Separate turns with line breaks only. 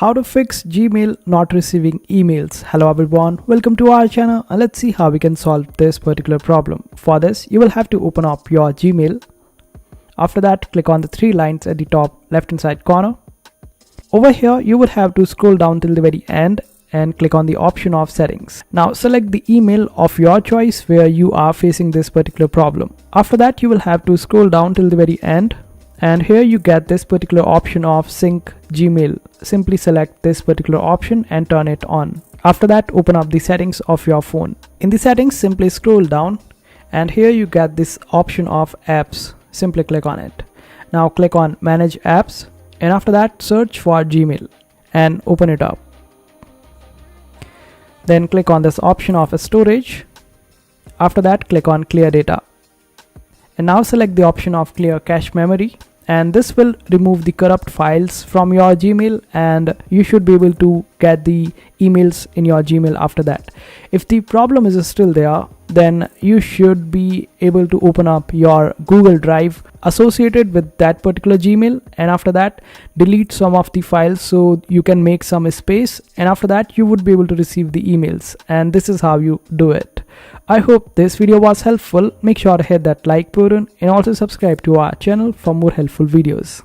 How to fix Gmail not receiving emails. Hello everyone, welcome to our channel and let's see how we can solve this particular problem. For this, you will have to open up your Gmail. After that, click on the three lines at the top left hand side corner. Over here, you would have to scroll down till the very end and click on the option of settings. Now select the email of your choice where you are facing this particular problem. After that, you will have to scroll down till the very end. And here you get this particular option of sync Gmail. Simply select this particular option and turn it on. After that, open up the settings of your phone. In the settings, simply scroll down and here you get this option of apps. Simply click on it. Now click on manage apps and after that search for Gmail and open it up. Then click on this option of storage. After that, click on clear data. And now select the option of clear cache memory. And this will remove the corrupt files from your Gmail and you should be able to get the emails in your Gmail after that. If the problem is still there, then you should be able to open up your Google Drive associated with that particular Gmail and after that delete some of the files so you can make some space and after that you would be able to receive the emails, and this is how you do it. I hope this video was helpful. Make sure to hit that like button and also subscribe to our channel for more helpful videos.